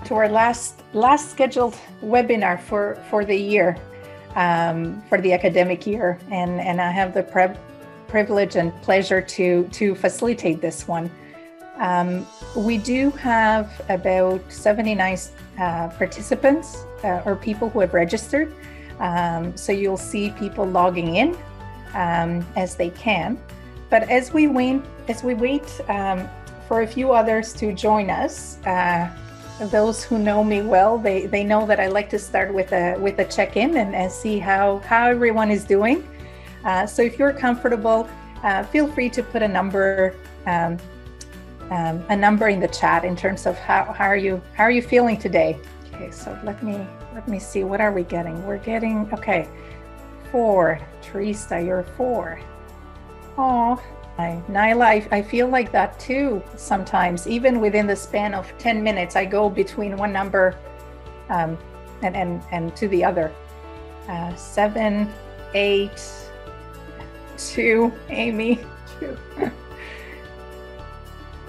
to our last scheduled webinar for the year, for the academic year, and I have the privilege and pleasure to facilitate this one. We do have about 79 participants or people who have registered. So you'll see people logging in as they can. But as we wait for a few others to join us, those who know me well, they know that I like to start with a check-in and see how everyone is doing. So if you're comfortable, feel free to put a number in the chat in terms of how are you feeling today. Okay, so let me see, what are we getting? We're getting, okay, 4. Teresa, you're 4. Oh, Nyla, I feel like that too sometimes. Even within the span of 10 minutes, I go between one number and to the other. 7, 8, 2, Amy, 2.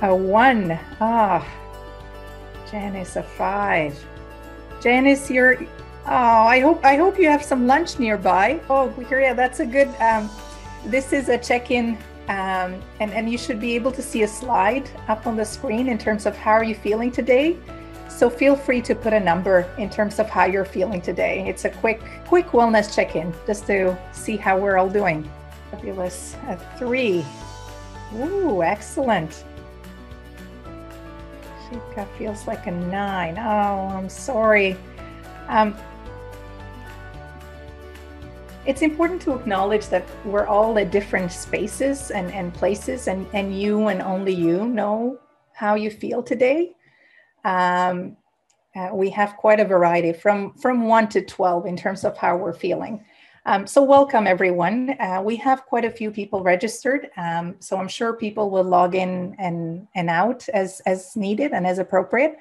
A 1. Janice, a 5. Janice, you're, I hope you have some lunch nearby. Oh, yeah, that's a good, this is a check-in, and you should be able to see a slide up on the screen in terms of how are you feeling today. So feel free to put a number in terms of how you're feeling today. It's a quick wellness check-in just to see how we're all doing. Fabulous. A 3. Ooh, excellent. Shika feels like a 9. Oh, I'm sorry. It's important to acknowledge that we're all at different spaces and places, and you and only you know how you feel today. We have quite a variety from 1 to 12 in terms of how we're feeling. So welcome everyone. We have quite a few people registered, so I'm sure people will log in and out as needed and as appropriate.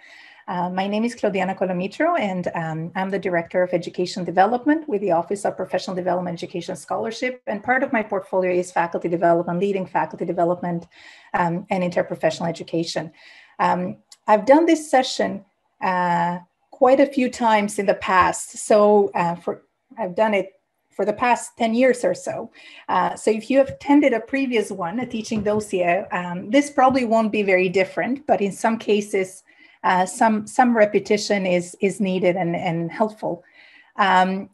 My name is Kolomitro, and I'm the Director of Educational Development with the Office of Professional Development Education Scholarship, and part of my portfolio is faculty development, leading faculty development and interprofessional education. I've done this session quite a few times in the past, so I've done it for the past 10 years or so. So if you have attended a previous one, a teaching dossier, this probably won't be very different, but in some cases, some repetition is needed and helpful. And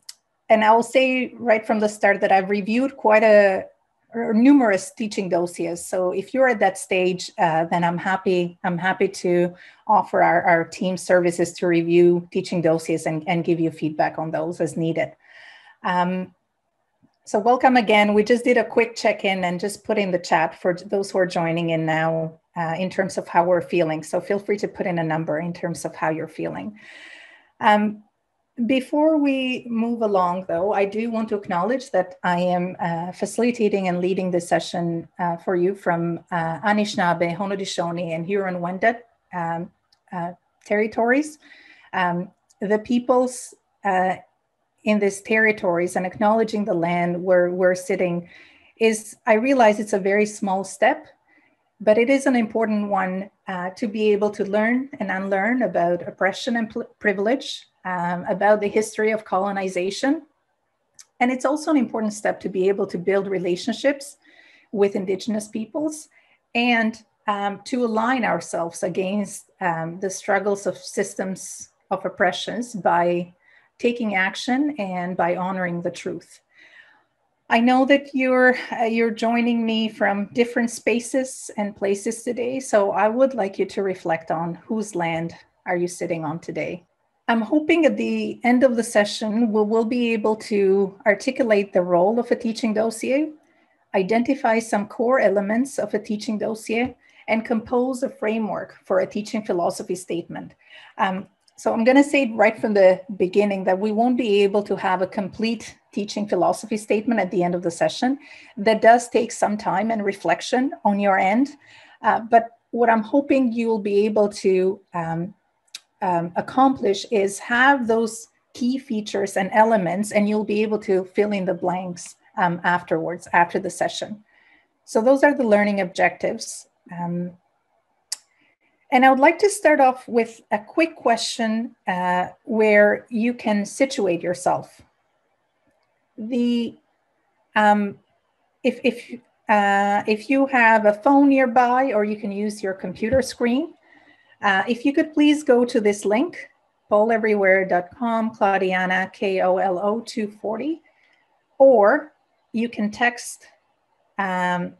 I will say right from the start that I've reviewed numerous teaching dossiers. So if you're at that stage, then I'm happy to offer our team services to review teaching dossiers and give you feedback on those as needed. So welcome again. We just did a quick check-in and just put in the chat for those who are joining in now in terms of how we're feeling. So feel free to put in a number in terms of how you're feeling. Before we move along though, I do want to acknowledge that I am facilitating and leading this session for you from Anishinaabe, Haudenosaunee, and Huron-Wendat territories. The peoples in these territories and acknowledging the land where we're sitting I realize it's a very small step, but it is an important one to be able to learn and unlearn about oppression and privilege, about the history of colonization. And it's also an important step to be able to build relationships with Indigenous peoples and to align ourselves against the struggles of systems of oppressions by taking action and by honoring the truth. I know that you're joining me from different spaces and places today, so I would like you to reflect on whose land are you sitting on today. I'm hoping at the end of the session, we'll be able to articulate the role of a teaching dossier, identify some core elements of a teaching dossier, and compose a framework for a teaching philosophy statement. So I'm going to say right from the beginning that we won't be able to have a complete teaching philosophy statement at the end of the session. That does take some time and reflection on your end. But what I'm hoping you'll be able to accomplish is have those key features and elements, and you'll be able to fill in the blanks afterwards, after the session. So those are the learning objectives. And I would like to start off with a quick question where you can situate yourself. If you have a phone nearby, or you can use your computer screen, if you could please go to this link, poleverywhere.com, Claudiana, KOLO 240, or you can text Claudiana,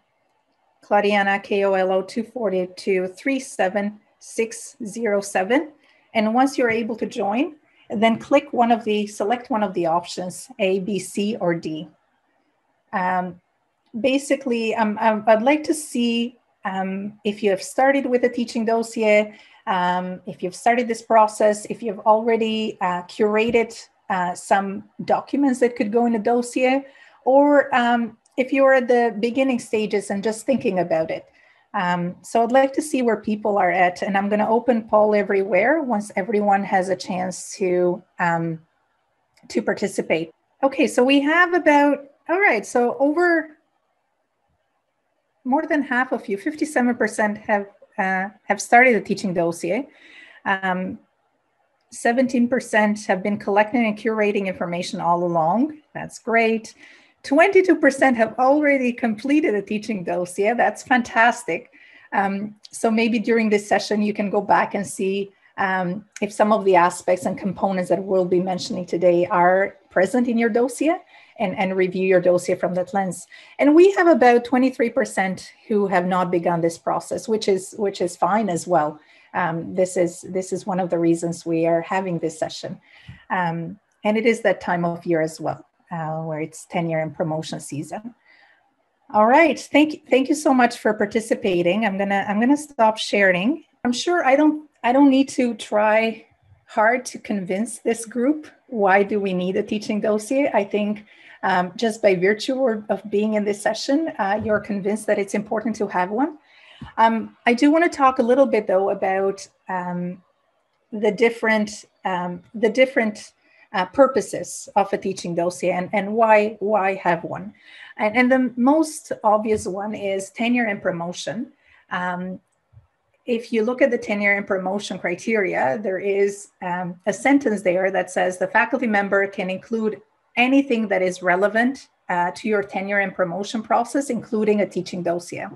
KOLO 240 to 37607. And once you're able to join, then select one of the options, A, B, C, or D. Basically, I'd like to see if you have started with a teaching dossier, if you've started this process, if you've already curated some documents that could go in a dossier, or if you're at the beginning stages and just thinking about it. So I'd like to see where people are at, and I'm going to open Poll Everywhere once everyone has a chance to participate. Okay, so we have all right, so over more than half of you, 57% have started a teaching dossier. 17% have been collecting and curating information all along. That's great. 22% have already completed a teaching dossier. That's fantastic. So maybe during this session, you can go back and see if some of the aspects and components that we'll be mentioning today are present in your dossier, and review your dossier from that lens. And we have about 23% who have not begun this process, which is fine as well. This is one of the reasons we are having this session. And it is that time of year as well, where it's tenure and promotion season. All right, thank you so much for participating. I'm gonna stop sharing. I'm sure I don't need to try hard to convince this group why do we need a teaching dossier. I think just by virtue of being in this session, you're convinced that it's important to have one. I do want to talk a little bit though about the different purposes of a teaching dossier and why have one. And the most obvious one is tenure and promotion. If you look at the tenure and promotion criteria, there is a sentence there that says the faculty member can include anything that is relevant to your tenure and promotion process, including a teaching dossier.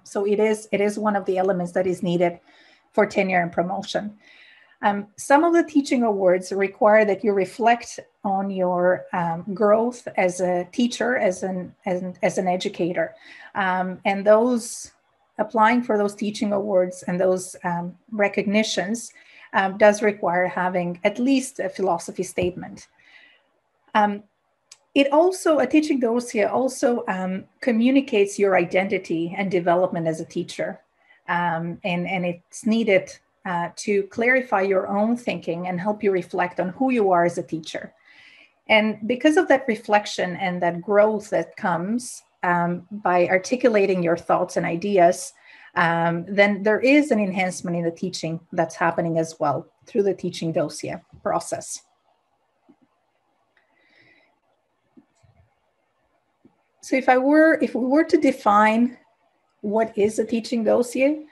So it is one of the elements that is needed for tenure and promotion. Some of the teaching awards require that you reflect on your growth as a teacher, as an educator, and those applying for those teaching awards and those recognitions does require having at least a philosophy statement. A teaching dossier also communicates your identity and development as a teacher. And it's needed to clarify your own thinking and help you reflect on who you are as a teacher. And because of that reflection and that growth that comes by articulating your thoughts and ideas, then there is an enhancement in the teaching that's happening as well through the teaching dossier process. So if we were to define what is a teaching dossier,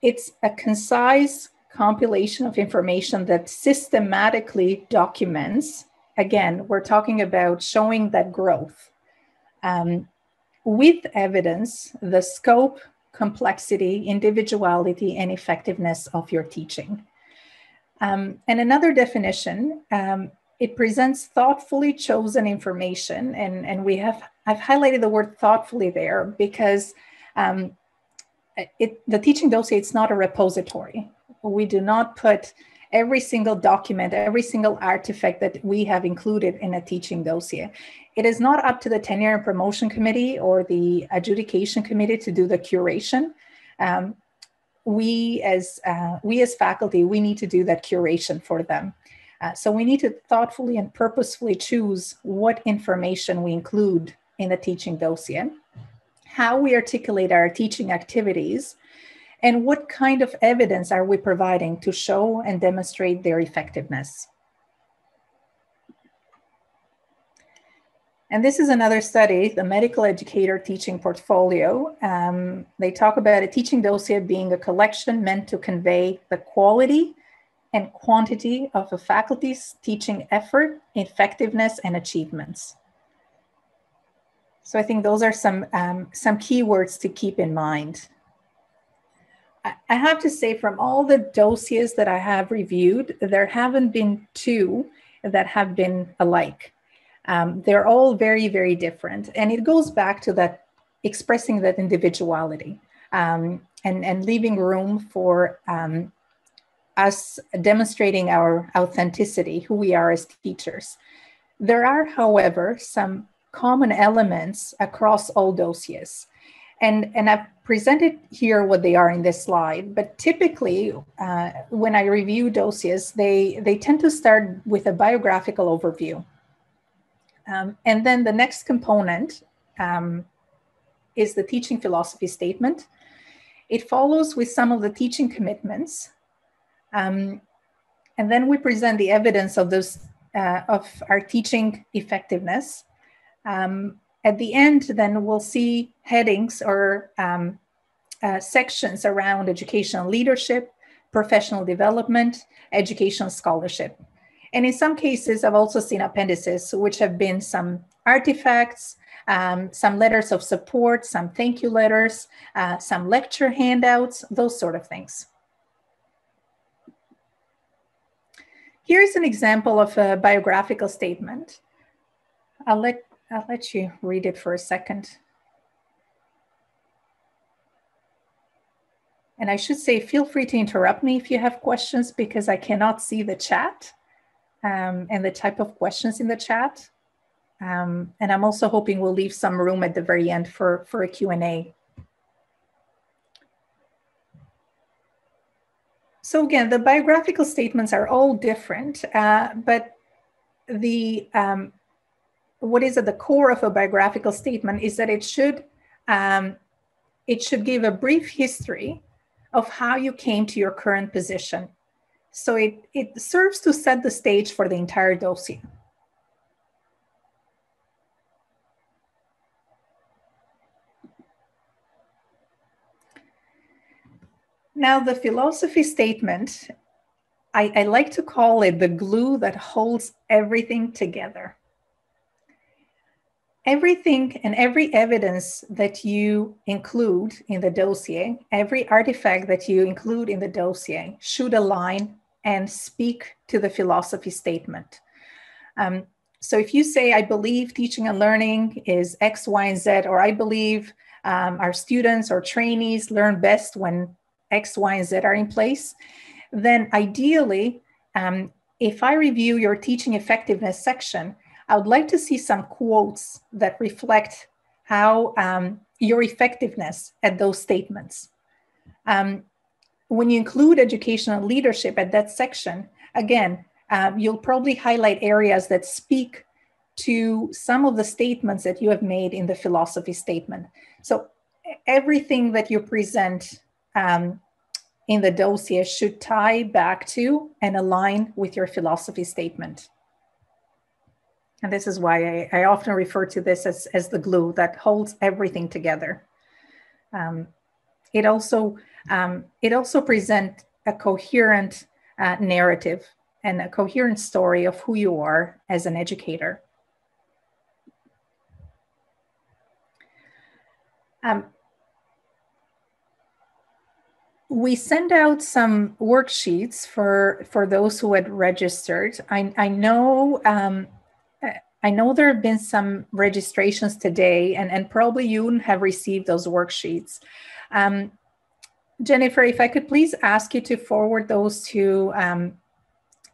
it's a concise compilation of information that systematically documents. Again, we're talking about showing that growth with evidence, the scope, complexity, individuality, and effectiveness of your teaching. And another definition, it presents thoughtfully chosen information, and I've highlighted the word thoughtfully there because the teaching dossier, it's not a repository. We do not put every single document, every single artifact that we have included in a teaching dossier. It is not up to the tenure and promotion committee or the adjudication committee to do the curation. We as faculty, we need to do that curation for them. So we need to thoughtfully and purposefully choose what information we include in the teaching dossier, how we articulate our teaching activities, and what kind of evidence are we providing to show and demonstrate their effectiveness. And this is another study, the Medical Educator Teaching Portfolio. They talk about a teaching dossier being a collection meant to convey the quality and quantity of a faculty's teaching effort, effectiveness, and achievements. So I think those are some keywords to keep in mind. I have to say, from all the dossiers that I have reviewed, there haven't been two that have been alike. They're all very, very different. And it goes back to that expressing that individuality and leaving room for us demonstrating our authenticity, who we are as teachers. There are, however, some common elements across all dossiers. And I've presented here what they are in this slide, but typically when I review dossiers, they tend to start with a biographical overview. And then the next component is the teaching philosophy statement. It follows with some of the teaching commitments. And then we present the evidence of those of our teaching effectiveness. At the end, then we'll see headings or sections around educational leadership, professional development, educational scholarship. And in some cases, I've also seen appendices, which have been some artifacts, some letters of support, some thank you letters, some lecture handouts, those sort of things. Here's an example of a biographical statement. I'll let you read it for a second. And I should say, feel free to interrupt me if you have questions, because I cannot see the chat and the type of questions in the chat. And I'm also hoping we'll leave some room at the very end for a Q&A. So again, the biographical statements are all different, but the what is at the core of a biographical statement is that it should give a brief history of how you came to your current position. So it serves to set the stage for the entire dossier. Now, the philosophy statement, I like to call it the glue that holds everything together. Everything and every evidence that you include in the dossier, every artifact that you include in the dossier should align and speak to the philosophy statement. So if you say, I believe teaching and learning is X, Y, and Z, or I believe our students or trainees learn best when X, Y, and Z are in place, then ideally, if I review your teaching effectiveness section, I would like to see some quotes that reflect how your effectiveness at those statements. When you include educational leadership at that section, again, you'll probably highlight areas that speak to some of the statements that you have made in the philosophy statement. So everything that you present in the dossier should tie back to and align with your philosophy statement. And this is why I often refer to this as the glue that holds everything together. It also presents a coherent narrative and a coherent story of who you are as an educator. We send out some worksheets for those who had registered. I know there have been some registrations today, and probably you have received those worksheets. Jennifer, if I could please ask you to forward those to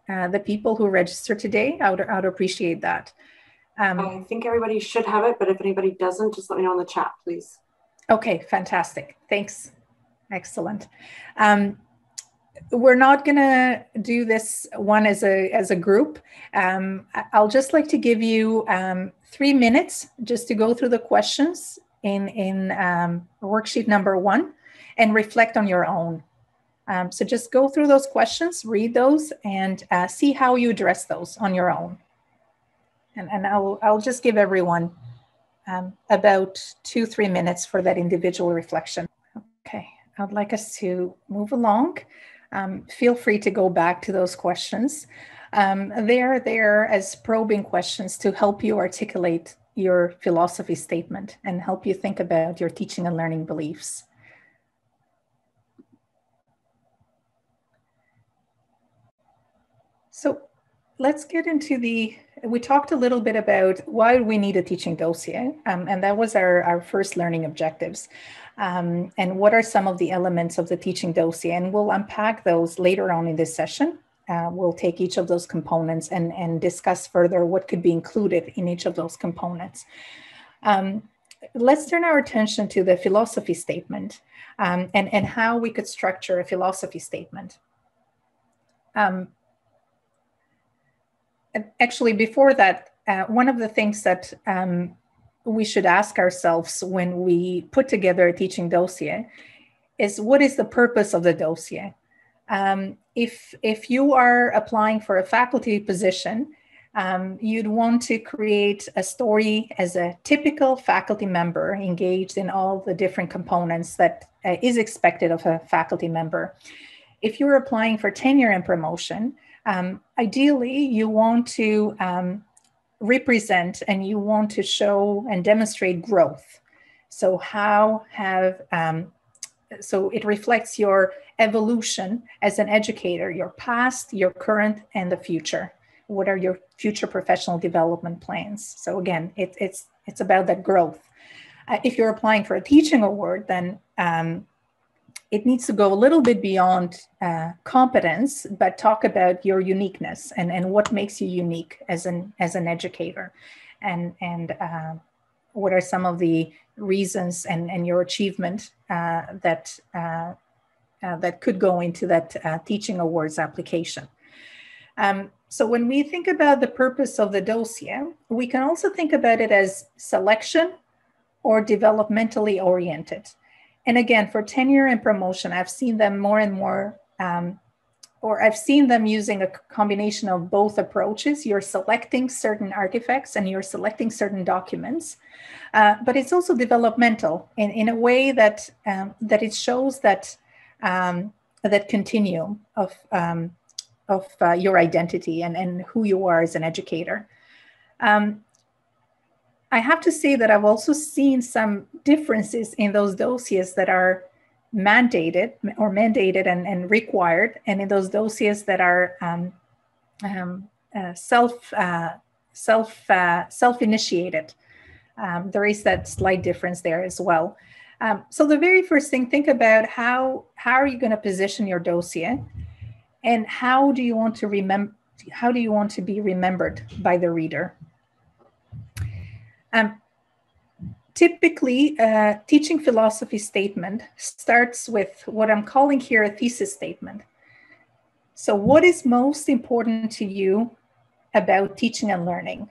the people who registered today, I would appreciate that. I think everybody should have it, but if anybody doesn't, just let me know in the chat, please. Okay, fantastic. Thanks. Excellent. We're not going to do this one as a group. I'll just like to give you 3 minutes just to go through the questions in worksheet number 1 and reflect on your own. So just go through those questions, read those, and see how you address those on your own. And I'll just give everyone about 2-3 minutes for that individual reflection. Okay, I'd like us to move along. Feel free to go back to those questions. They're there as probing questions to help you articulate your philosophy statement and help you think about your teaching and learning beliefs. So let's get into we talked a little bit about why we need a teaching dossier, and that was our first learning objectives. And what are some of the elements of the teaching dossier? And we'll unpack those later on in this session. We'll take each of those components and discuss further what could be included in each of those components. Let's turn our attention to the philosophy statement and how we could structure a philosophy statement. Actually, before that, one of the things that we should ask ourselves when we put together a teaching dossier is, what is the purpose of the dossier? If you are applying for a faculty position, you'd want to create a story as a typical faculty member engaged in all the different components that is expected of a faculty member. If you're applying for tenure and promotion, ideally, you want to represent and you want to show and demonstrate growth. So so it reflects your evolution as an educator, your past, your current, and the future. What are your future professional development plans? So again, it's about that growth. If you're applying for a teaching award, then it needs to go a little bit beyond competence, but talk about your uniqueness and what makes you unique as an educator, and what are some of the reasons and your achievement that could go into that teaching awards application. So when we think about the purpose of the dossier, we can also think about it as selection or developmentally oriented. And again, for tenure and promotion, I've seen them more and more, or I've seen them using a combination of both approaches. You're selecting certain artifacts and you're selecting certain documents, but it's also developmental in a way that it shows that that continuum of your identity and who you are as an educator. I have to say that I've also seen some differences in those dossiers that are mandated and required, and in those dossiers that are self-initiated. There is that slight difference there as well. So the very first thing, think about how are you going to position your dossier, and how do you want to be remembered by the reader? Typically, a teaching philosophy statement starts with what I'm calling here a thesis statement. So what is most important to you about teaching and learning?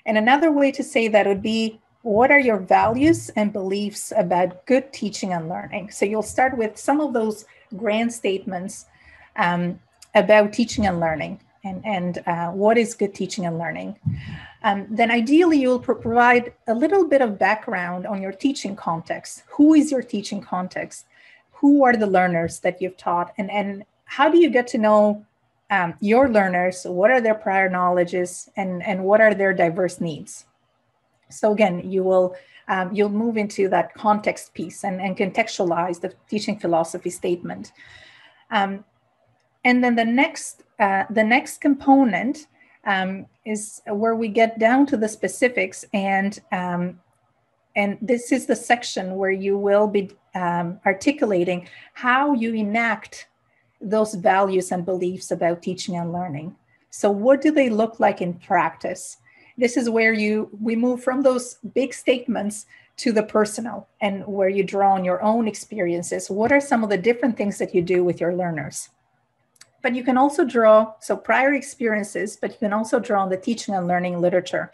And another way to say that would be, what are your values and beliefs about good teaching and learning? So you'll start with some of those grand statements about teaching and learning, and what is good teaching and learning. Then ideally, you'll provide a little bit of background on your teaching context. Who is your teaching context? Who are the learners that you've taught? And how do you get to know your learners? What are their prior knowledges, and what are their diverse needs? So again, you'll move into that context piece and contextualize the teaching philosophy statement. And then the next component is where we get down to the specifics, and this is the section where you will be articulating how you enact those values and beliefs about teaching and learning. So what do they look like in practice? This is where we move from those big statements to the personal, and where you draw on your own experiences. What are some of the different things that you do with your learners? But you can also draw, so prior experiences, but you can also draw on the teaching and learning literature.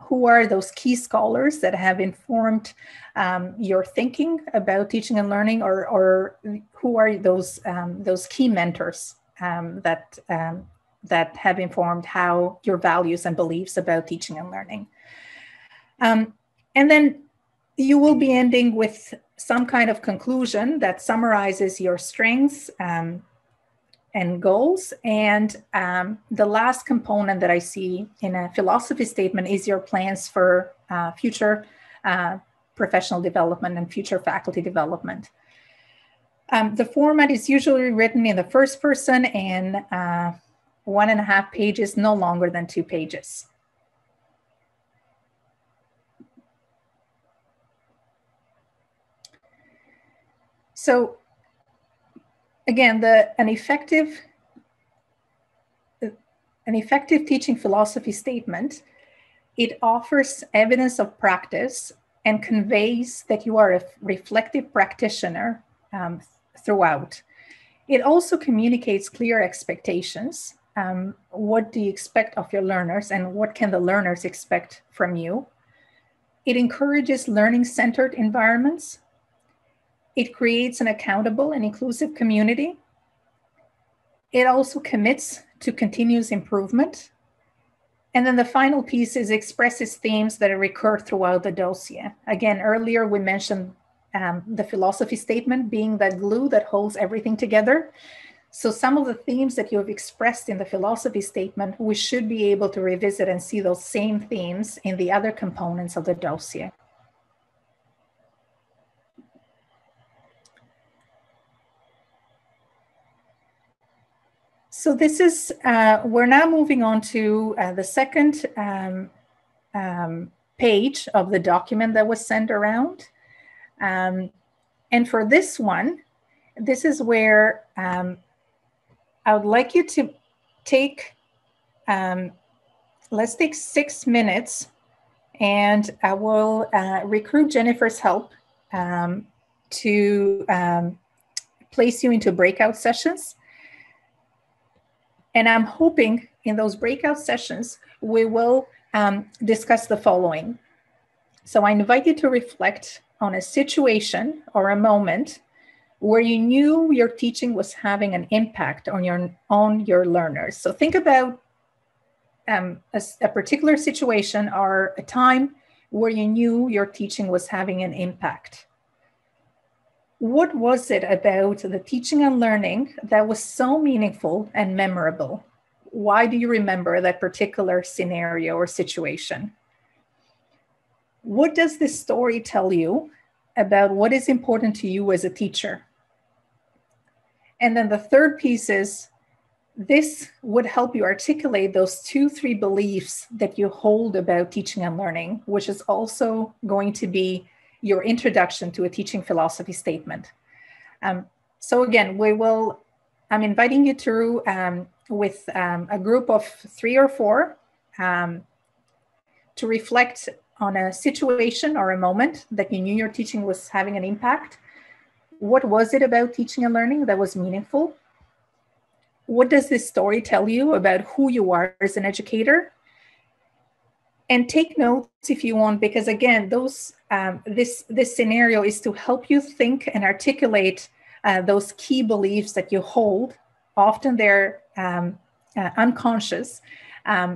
Who are those key scholars that have informed your thinking about teaching and learning, or who are those key mentors that that have informed how your values and beliefs about teaching and learning. And then you will be ending with some kind of conclusion that summarizes your strengths and goals. And the last component that I see in a philosophy statement is your plans for future professional development and future faculty development. The format is usually written in the first person and 1.5 pages, no longer than 2 pages. So again, an effective teaching philosophy statement, it offers evidence of practice and conveys that you are a reflective practitioner throughout. It also communicates clear expectations. What do you expect of your learners and what can the learners expect from you? It encourages learning-centered environments. It creates an accountable and inclusive community. It also commits to continuous improvement. And then the final piece is expresses themes that recur throughout the dossier. Again, earlier we mentioned the philosophy statement being that glue that holds everything together. So some of the themes that you have expressed in the philosophy statement, we should be able to revisit and see those same themes in the other components of the dossier. So this is, we're now moving on to the second page of the document that was sent around. And for this one, this is where I would like you to take, let's take 6 minutes, and I will recruit Jennifer's help to place you into breakout sessions. And I'm hoping in those breakout sessions, we will discuss the following. So I invite you to reflect on a situation or a moment where you knew your teaching was having an impact on your learners. So think about a particular situation or a time where you knew your teaching was having an impact. What was it about the teaching and learning that was so meaningful and memorable? Why do you remember that particular scenario or situation? What does this story tell you about what is important to you as a teacher? And then the third piece is, this would help you articulate those 2-3 beliefs that you hold about teaching and learning, which is also going to be your introduction to a teaching philosophy statement. So again, I'm inviting you through with a group of 3 or 4 to reflect on a situation or a moment that you knew your teaching was having an impact. What was it about teaching and learning that was meaningful? What does this story tell you about who you are as an educator? And take notes if you want, because again, this scenario is to help you think and articulate those key beliefs that you hold. Often they're unconscious.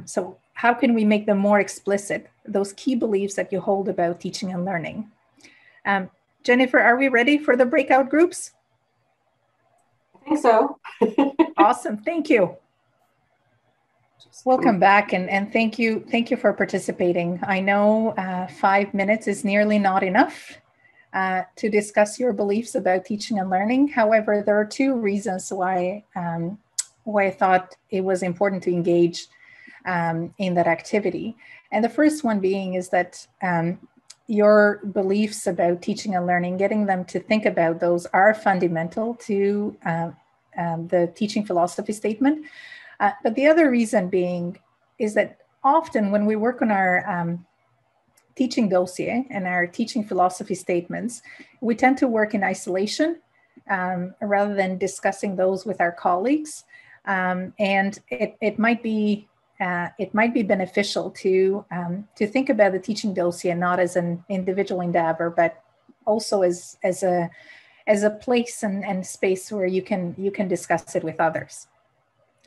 So how can we make them more explicit? Those key beliefs that you hold about teaching and learning. Jennifer, are we ready for the breakout groups? I think so. Awesome, thank you. Welcome back, and thank you for participating. I know 5 minutes is nearly not enough to discuss your beliefs about teaching and learning. However, there are 2 reasons why I thought it was important to engage in that activity. And the first one being is that your beliefs about teaching and learning, getting them to think about those, are fundamental to the teaching philosophy statement. But the other reason being is that often when we work on our teaching dossier and our teaching philosophy statements, we tend to work in isolation rather than discussing those with our colleagues. And it might be beneficial to think about the teaching dossier not as an individual endeavor, but also as a place and space where you can discuss it with others.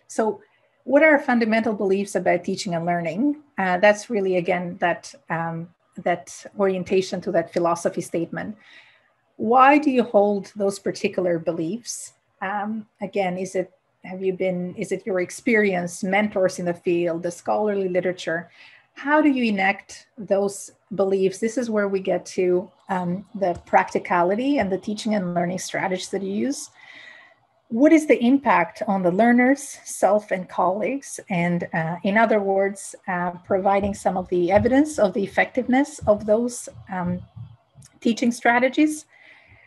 So What are fundamental beliefs about teaching and learning? That's really, again, that orientation to that philosophy statement. Why do you hold those particular beliefs? Again, is it your experience, mentors in the field, the scholarly literature? How do you enact those beliefs? This is where we get to the practicality and the teaching and learning strategies that you use. What is the impact on the learners, self, and colleagues? And in other words, providing some of the evidence of the effectiveness of those teaching strategies.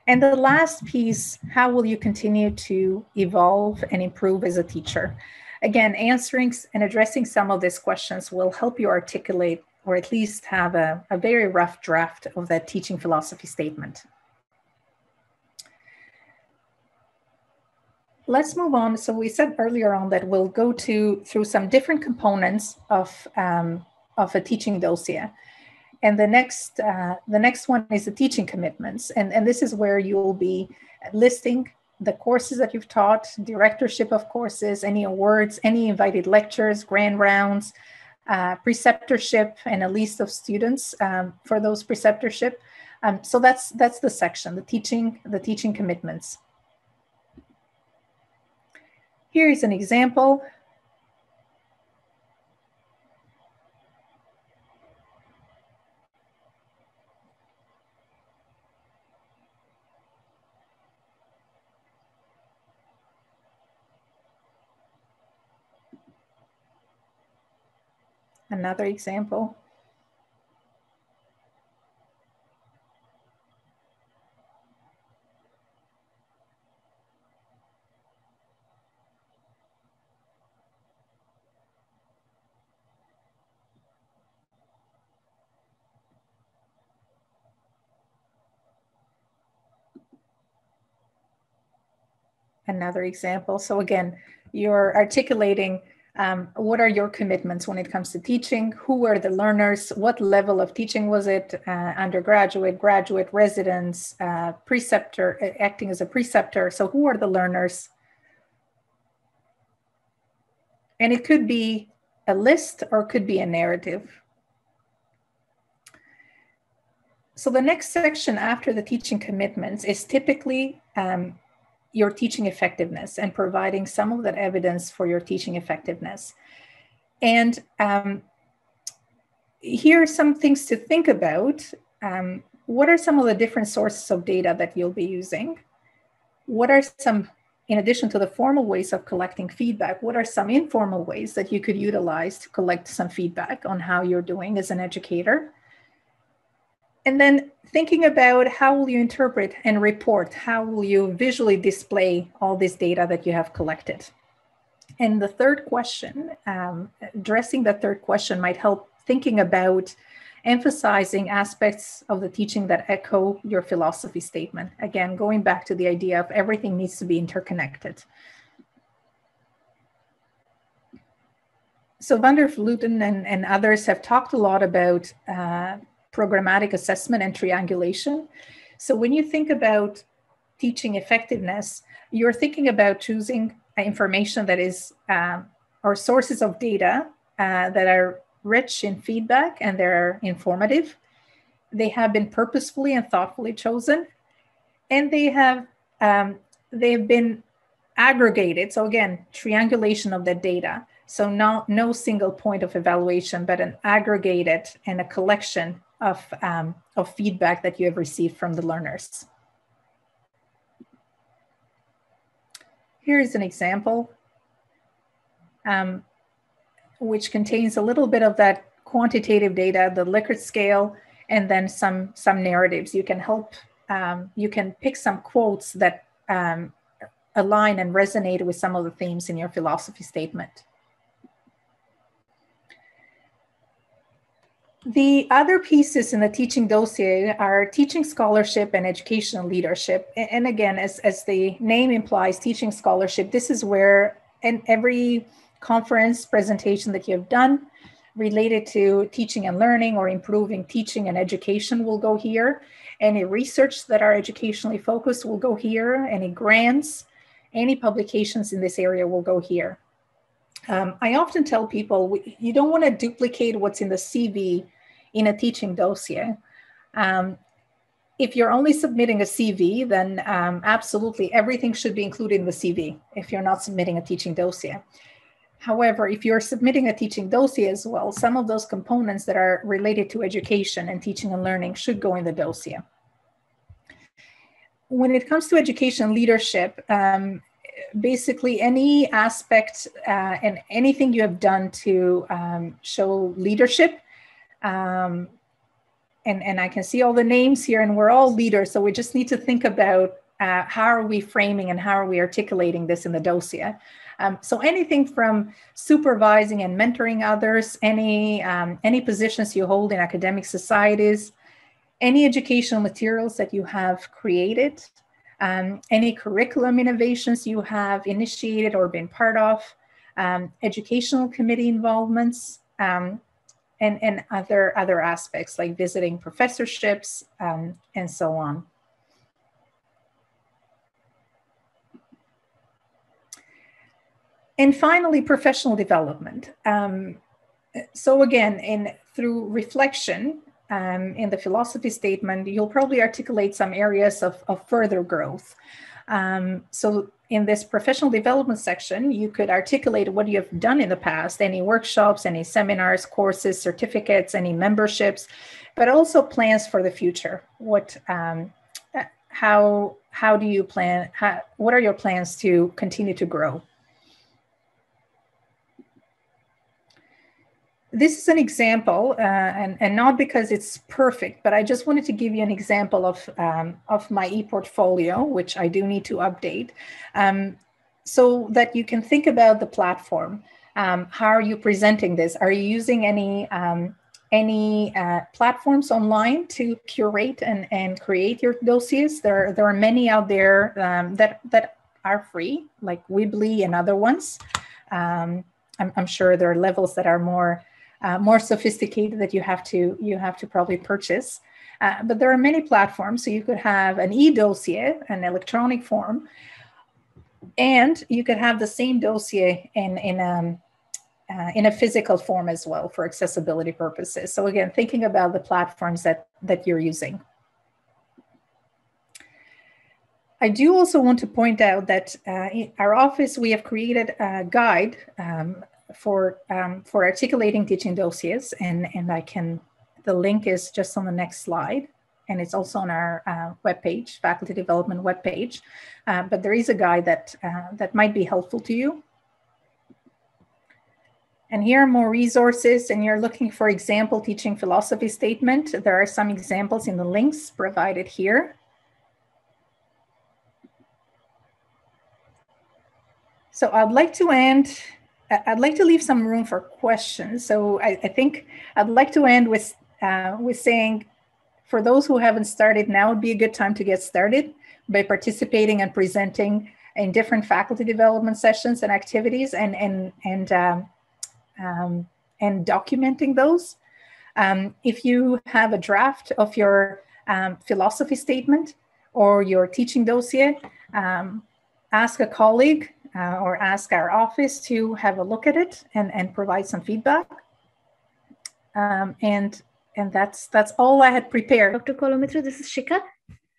And the last piece, how will you continue to evolve and improve as a teacher? Again, answering and addressing some of these questions will help you articulate, or at least have a very rough draft of that teaching philosophy statement. Let's move on. So we said earlier on that we'll go through some different components of a teaching dossier. And the next one is the teaching commitments. And this is where you'll be listing the courses that you've taught, directorship of courses, any awards, any invited lectures, grand rounds, preceptorship, and a list of students for those preceptorship. So that's the section, the teaching commitments. Here is an example. Another example. Another example. So again, you're articulating what are your commitments when it comes to teaching? Who were the learners? What level of teaching was it? Undergraduate, graduate, residents, preceptor, acting as a preceptor. So who are the learners? And it could be a list or it could be a narrative. So the next section after the teaching commitments is typically your teaching effectiveness and providing some of that evidence for your teaching effectiveness. And here are some things to think about. What are some of the different sources of data that you'll be using? What are some, in addition to the formal ways of collecting feedback, what are some informal ways that you could utilize to collect some feedback on how you're doing as an educator? And then thinking about how will you interpret and report, how will you visually display all this data that you have collected? And the third question, addressing the third question might help thinking about emphasizing aspects of the teaching that echo your philosophy statement. Again, going back to the idea of everything needs to be interconnected. So van der Vleuten and others have talked a lot about programmatic assessment and triangulation. So when you think about teaching effectiveness, you're thinking about choosing information that is, or sources of data that are rich in feedback and they're informative. They have been purposefully and thoughtfully chosen, and they've been aggregated. So again, triangulation of the data. So no single point of evaluation, but an aggregated and a collection of feedback that you have received from the learners. Here is an example which contains a little bit of that quantitative data, the Likert scale, and then some narratives. You can pick some quotes that align and resonate with some of the themes in your philosophy statement. The other pieces in the teaching dossier are teaching scholarship and educational leadership. And again, as the name implies, teaching scholarship, this is where in every conference presentation that you have done related to teaching and learning or improving teaching and education will go here. Any research that are educationally focused will go here. Any grants, any publications in this area will go here. I often tell people, you don't want to duplicate what's in the CV in a teaching dossier. If you're only submitting a CV, then absolutely everything should be included in the CV if you're not submitting a teaching dossier. However, if you're submitting a teaching dossier as well, some of those components that are related to education and teaching and learning should go in the dossier. When it comes to education leadership, basically any aspect and anything you have done to show leadership, and I can see all the names here, and we're all leaders, so we just need to think about how are we framing and how are we articulating this in the dossier. So anything from supervising and mentoring others, any positions you hold in academic societies, any educational materials that you have created, any curriculum innovations you have initiated or been part of, educational committee involvements, and other aspects like visiting professorships, and so on. And finally, professional development. So again, through reflection, in the philosophy statement, you'll probably articulate some areas of further growth. So in this professional development section, you could articulate what you have done in the past, any workshops, any seminars, courses, certificates, any memberships, but also plans for the future. What, how do you plan, what are your plans to continue to grow? This is an example, and not because it's perfect, but I just wanted to give you an example of my e-portfolio, which I do need to update, so that you can think about the platform. How are you presenting this? Are you using any platforms online to curate and create your dossiers? There are many out there that are free, like Weebly and other ones. I'm sure there are levels that are more sophisticated that you have to probably purchase. But there are many platforms, so you could have an e-dossier, an electronic form, and you could have the same dossier in a physical form as well for accessibility purposes. So again, thinking about the platforms that you're using. I do also want to point out that in our office, we have created a guide for articulating teaching dossiers, and the link is just on the next slide, and it's also on our webpage, faculty development webpage. But there is a guide that might be helpful to you. And here are more resources, and you're looking for example teaching philosophy statement. There are some examples in the links provided here. So I'd like to leave some room for questions. So I think I'd like to end with saying, for those who haven't started, now would be a good time to get started by participating and presenting in different faculty development sessions and activities, and documenting those. If you have a draft of your philosophy statement or your teaching dossier, ask a colleague or ask our office to have a look at it and provide some feedback. And that's all I had prepared. Dr. Kolomitro, this is Shika.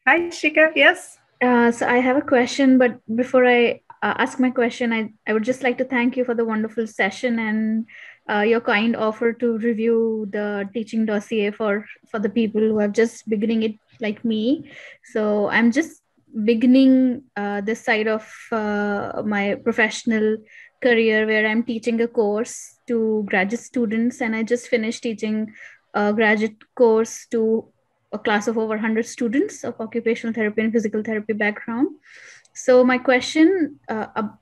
Hi, Shika. Yes. So I have a question, but before I ask my question, I would just like to thank you for the wonderful session and your kind offer to review the teaching dossier for the people who are just beginning it like me. So I'm just beginning this side of my professional career, where I'm teaching a course to graduate students, and I just finished teaching a graduate course to a class of over 100 students of occupational therapy and physical therapy background. So my question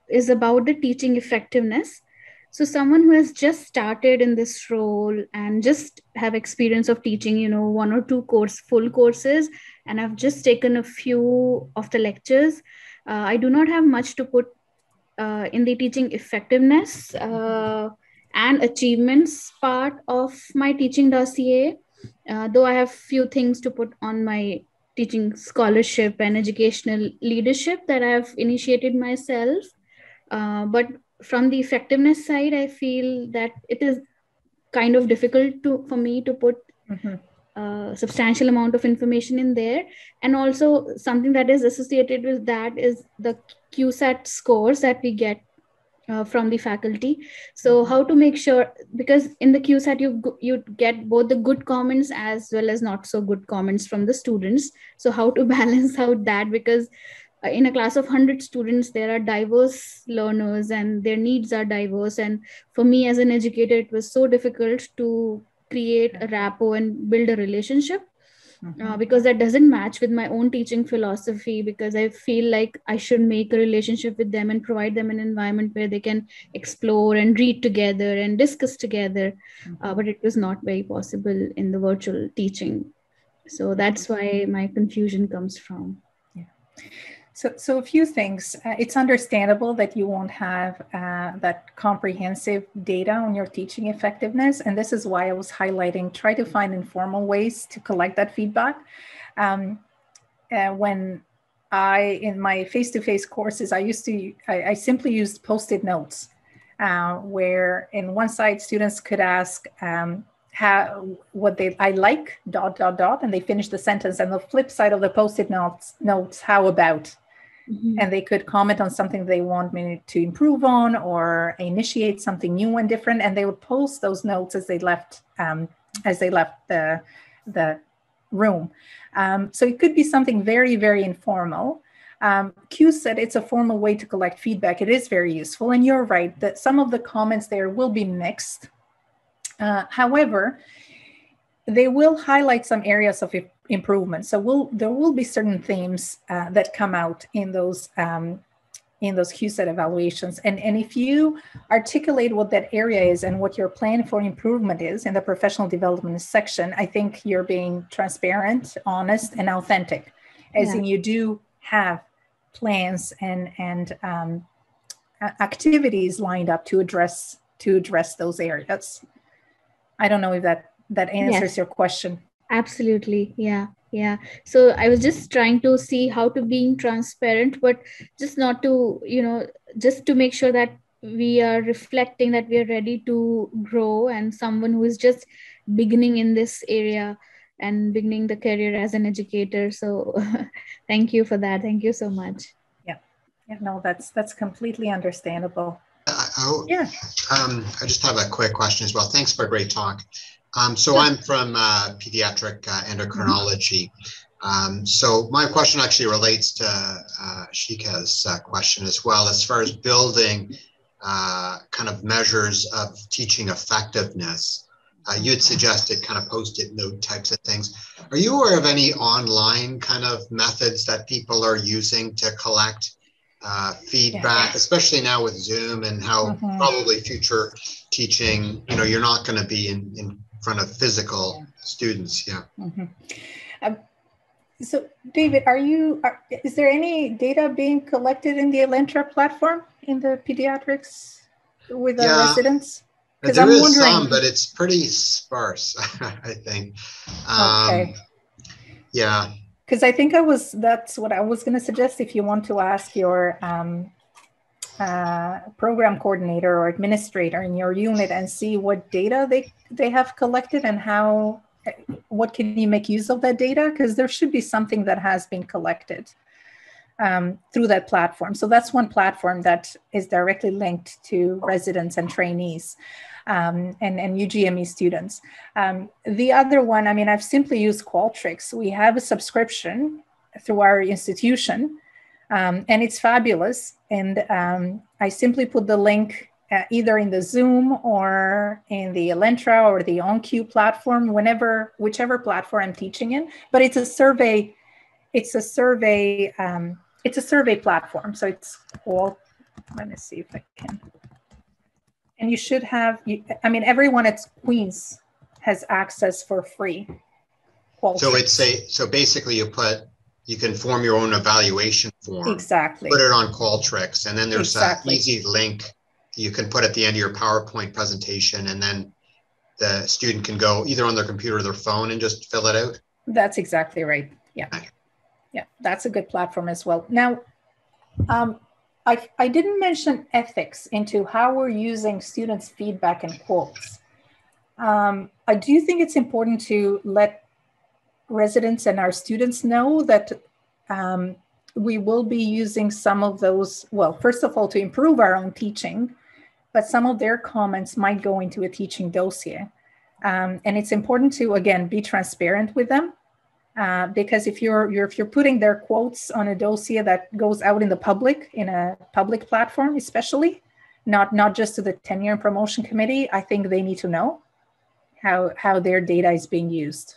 is about the teaching effectiveness. So someone who has just started in this role and just have experience of teaching, one or two full courses, and I've just taken a few of the lectures. I do not have much to put in the teaching effectiveness and achievements part of my teaching dossier, though I have few things to put on my teaching scholarship and educational leadership that I have initiated myself. But from the effectiveness side, I feel that it is kind of difficult for me to put a substantial amount of information in there. And also something that is associated with that is the QSAT scores that we get from the faculty. So how to make sure, because in the QSAT you get both the good comments as well as not so good comments from the students. So how to balance out that, because in a class of 100 students, there are diverse learners and their needs are diverse. And for me as an educator, it was so difficult to create a rapport and build a relationship. Because that doesn't match with my own teaching philosophy, because I feel like I should make a relationship with them and provide them an environment where they can explore and read together and discuss together. But it was not very possible in the virtual teaching. So that's why my confusion comes from. So a few things. It's understandable that you won't have that comprehensive data on your teaching effectiveness. And this is why I was highlighting, try to find informal ways to collect that feedback. When in my face-to-face courses, I simply used Post-it notes where in one side students could ask I like ... and they finish the sentence, and the flip side of the Post-it notes, how about? And they could comment on something they want me to improve on or initiate something new and different. And they would post those notes as they left the room. So it could be something very, very informal. Q said it's a formal way to collect feedback. It is very useful. And you're right that some of the comments there will be mixed. However, they will highlight some areas of improvement. So there will be certain themes that come out in those QSET evaluations. And if you articulate what that area is and what your plan for improvement is in the professional development section, I think you're being transparent, honest, and authentic, as in you do have plans and activities lined up to address those areas. I don't know if that answers your question. Absolutely. Yeah. So I was just trying to see how to being transparent, but just not to, just to make sure that we are reflecting that we are ready to grow, and someone who is just beginning in this area and beginning the career as an educator. So thank you for that. Thank you so much. Yeah. No, that's completely understandable. I just have a quick question as well. Thanks for a great talk. So I'm from pediatric endocrinology. So my question actually relates to Shika's question as well, as far as building kind of measures of teaching effectiveness. You had suggested kind of Post-it note types of things. Are you aware of any online kind of methods that people are using to collect feedback, especially now with Zoom and how probably future teaching, you're not going to be in front of physical students? So David, is there any data being collected in the Elentra platform in the pediatrics with the residents? There is some, but it's pretty sparse, I think. Okay. Yeah. Because I think that's what I was going to suggest. If you want to ask your program coordinator or administrator in your unit and see what data they have collected and what can you make use of that data, because there should be something that has been collected through that platform. So that's one platform that is directly linked to residents and trainees and UGME students. The other one, I've simply used Qualtrics. We have a subscription through our institution, and it's fabulous. And I simply put the link either in the Zoom or in the Elentra or the OnQ platform, whichever platform I'm teaching in. But it's a survey. It's a survey platform. So it's called. Let me see if I can. And you should have. Everyone at Queen's has access for free. Qualtrics. So basically, you can form your own evaluation form. Exactly. Put it on Qualtrics, and then there's an easy link you can put at the end of your PowerPoint presentation, and then the student can go either on their computer or their phone and just fill it out. That's exactly right. Yeah. Yeah, that's a good platform as well. Now, I didn't mention ethics into how we're using students' feedback and quotes. I do think it's important to let residents and our students know that we will be using some of those, well, first of all, to improve our own teaching, but some of their comments might go into a teaching dossier. And it's important to, again, be transparent with them. Because if you're putting their quotes on a dossier that goes out in the public, in a public platform, especially, not just to the Tenure and Promotion Committee, I think they need to know how their data is being used.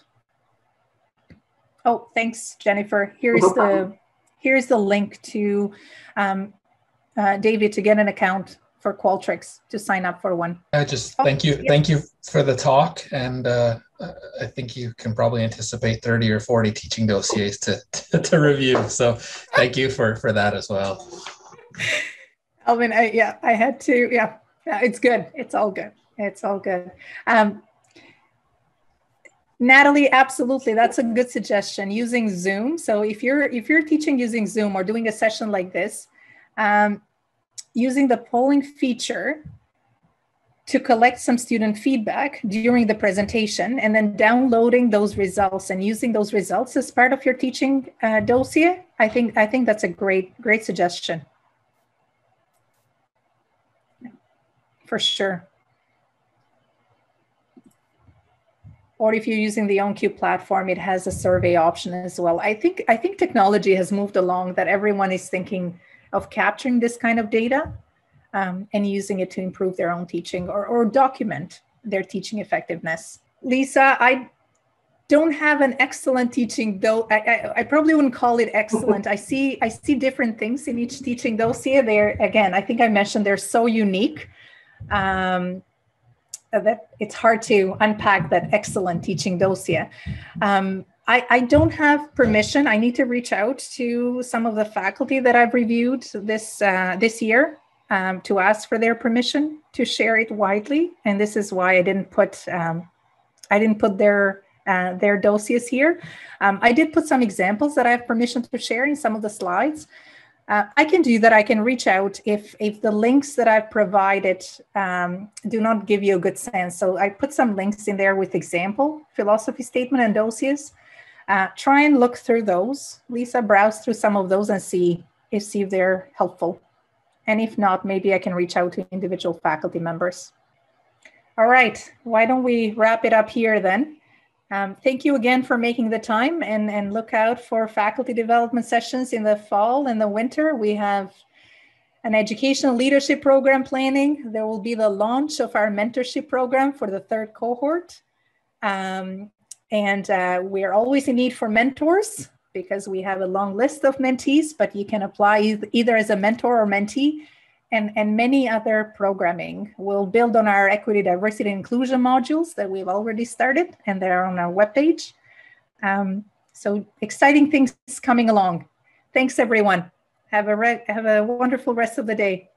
Oh, thanks, Jennifer. Here's the link to David to get an account for Qualtrics, to sign up for one. Thank you for the talk, and I think you can probably anticipate 30 or 40 teaching dossiers to review. So thank you for that as well. Alvin, I had to. Yeah, it's good. It's all good. It's all good. Natalie, absolutely, that's a good suggestion. Using Zoom. So if you're teaching using Zoom or doing a session like this, using the polling feature to collect some student feedback during the presentation, and then downloading those results and using those results as part of your teaching dossier, I think that's a great suggestion. For sure. Or if you're using the OnCube platform, it has a survey option as well. I think technology has moved along that everyone is thinking of capturing this kind of data and using it to improve their own teaching or document their teaching effectiveness. Lisa, I don't have an excellent teaching, though. I probably wouldn't call it excellent. I see different things in each teaching dossier. They're, again, I think I mentioned they're so unique that it's hard to unpack that excellent teaching dossier. I don't have permission. I need to reach out to some of the faculty that I've reviewed this year to ask for their permission to share it widely. And this is why I didn't put their dossiers here. I did put some examples that I have permission to share in some of the slides. I can do that. I can reach out if the links that I've provided do not give you a good sense. So I put some links in there with example philosophy statement and dossiers. Try and look through those. Lisa, browse through some of those and see if they're helpful. And if not, maybe I can reach out to individual faculty members. All right, why don't we wrap it up here then? Thank you again for making the time, and look out for faculty development sessions in the fall and the winter. We have an educational leadership program planning. There will be the launch of our mentorship program for the 3rd cohort. And we're always in need for mentors because we have a long list of mentees, but you can apply either as a mentor or mentee, and many other programming. We'll build on our equity, diversity, and inclusion modules that we've already started, and they're on our webpage. So exciting things coming along. Thanks, everyone. Have a wonderful rest of the day.